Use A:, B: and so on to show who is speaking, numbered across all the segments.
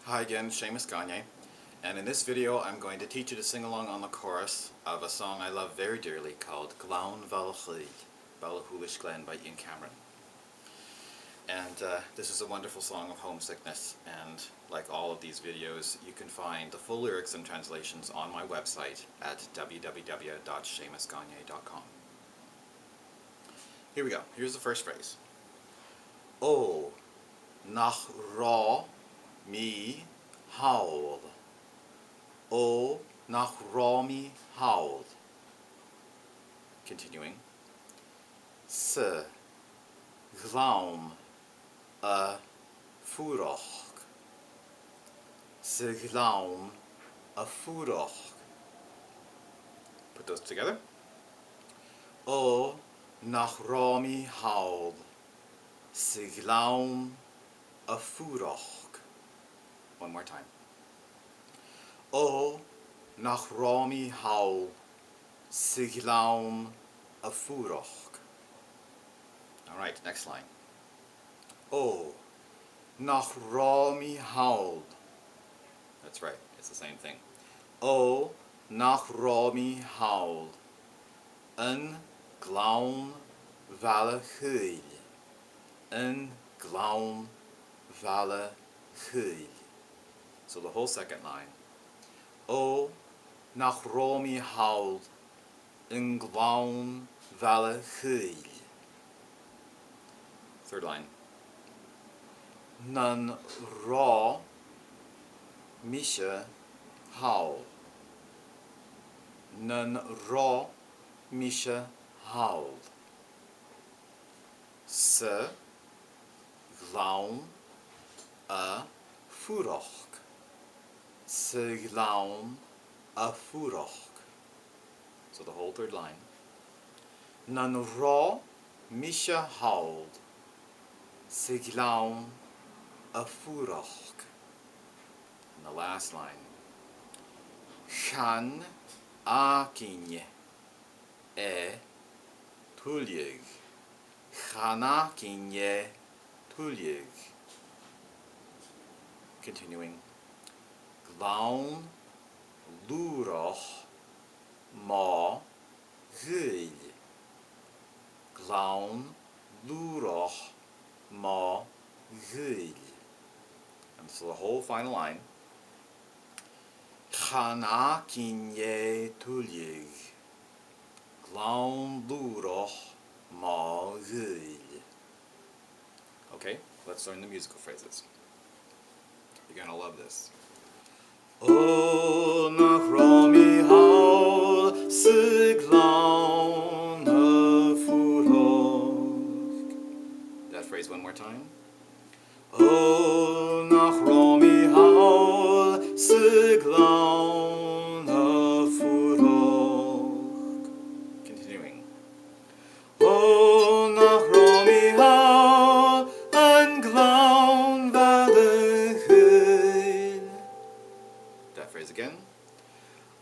A: Hi again, Gleann Bhaile, and in this video I'm going to teach you to sing along on the chorus of a song I love very dearly called Gleann Bhaile Chaoil by Ian Cameron. And this is a wonderful song of homesickness, and like all of these videos you can find the full lyrics and translations on my website at www.seamusgagne.com. Here we go, here's the first phrase. O nach rá mi haol. O nach rá mi haol. Continuing. Se ghlaum a fúrach. Se ghlaum a fúrach. Put those together. O nach rá mi haol. Se ghlaum a fúrach. One more time. O nach rá mi haol. Se ghlaum a fúrach. Alright, next line. O nach rá mi haol. That's right, it's the same thing. O nach rá mi haol. Yn Gleann Bhaile Chaoil. Yn Gleann Bhaile Chaoil. So the whole second line. O nach rá mi haol. Yn Gleann Bhaile Chaoil. Third line. Nan rá mise haol. Nan rá mise haol. Se ghlaum a fúrach. Se ghlaum a fúrach. So the whole third line. Nan rá mise haol. Se ghlaum a fúrach. And the last line. Chan ácinne tuilg. Chan ácinne tuilg. Continuing. Gleann lúrach má ghaoil. Gleann lúrach má ghaoil. And so the whole final line. Chan ácinne tuilg. Gleann lúrach má ghaoil. Okay, let's learn the musical phrases. You're gonna love this. O nach rá mi haol. Se ghlaum a fúrach. That phrase one more time. O nach rá mi haol. Se ghlaum a fúrach. Continuing. O nach rá mi haol. Yn Gleann Bhaile Chaoil. That phrase again.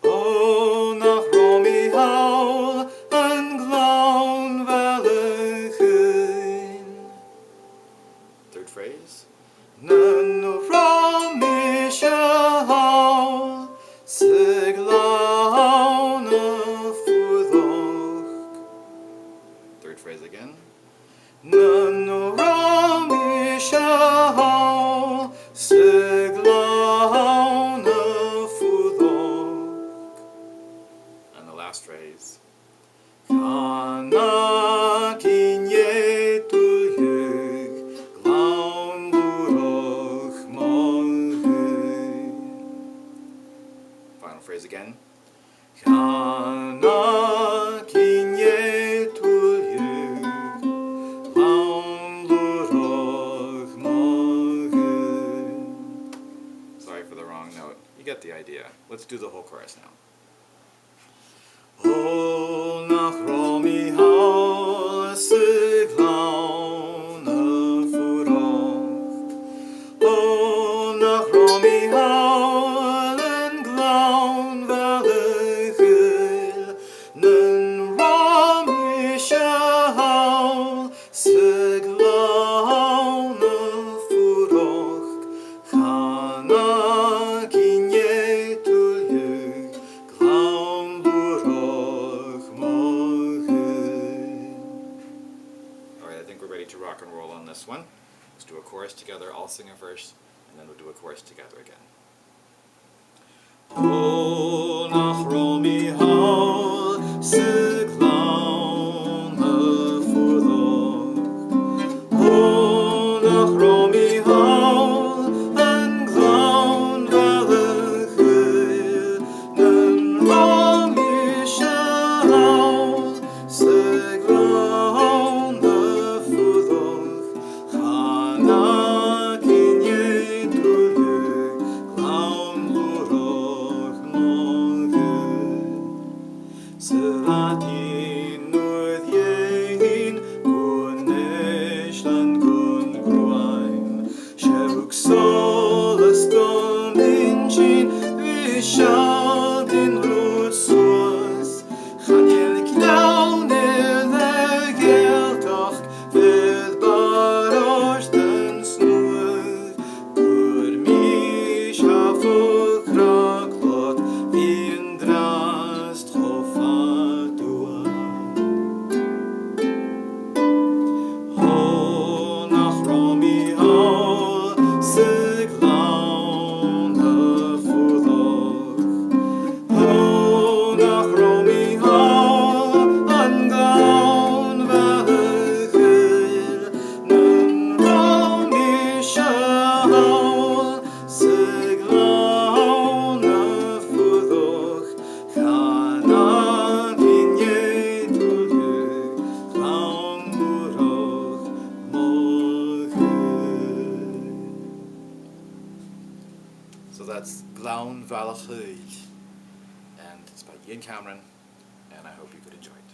A: O nach rá mi haol. Yn Gleann Bhaile Chaoil. Third phrase. Nan rá mise haol. Se ghlaum a fúrach. Third phrase again. Nan rá mise haol. Se ghlaum a fúrach. And the last phrase. Chan ácinne tuilg. Gleann lúrach má ghaoil. Final phrase again. Chan ácinne tuilg. Gleann lúrach má ghaoil. Sorry for the wrong note. You get the idea. Let's do the whole chorus now. O nach rá mi haol. Se ghlaum a fúrach. O nach rá mi haol. Yn Gleann Bhaile Chaoil. Nan rá mise haol. Se ghlaum a fúrach. Chan think we're ready to rock and roll on this one. Let's do a chorus together, I'll sing a verse, and then we'll do a chorus together again. O nach Romy Haul, sy glawn y ffwrdd. O nach Romy Haul, yn glawn fel y chwyr, yn Romy Chaoil, sy glawn y ffwrdd. Chana gyniau drwy'r glawn bwrwch mogyn. Sydd nwyd ie'n gwneis lan gwn grwain. Siewg sol ysgolyn sy'n fysiad yn rwyd swas. Chaniel gnawn i'r ddegeldoch fydd barost yn snwydd. Gwr mis a ffwrdd raglod fi'n drast choffadwa. O nach Romy Haul, sy glawn y ffwrdd. O nach Romy Haul, yn glawn fel y chwyr, yn Romy Chaoil, sy glawn y ffwrdd. Chana gyniau drwy'r glawn bwrwch mogyn. So that's Gleann Bhaile Chaoil, and it's by Ian Cameron, and I hope you could enjoy it.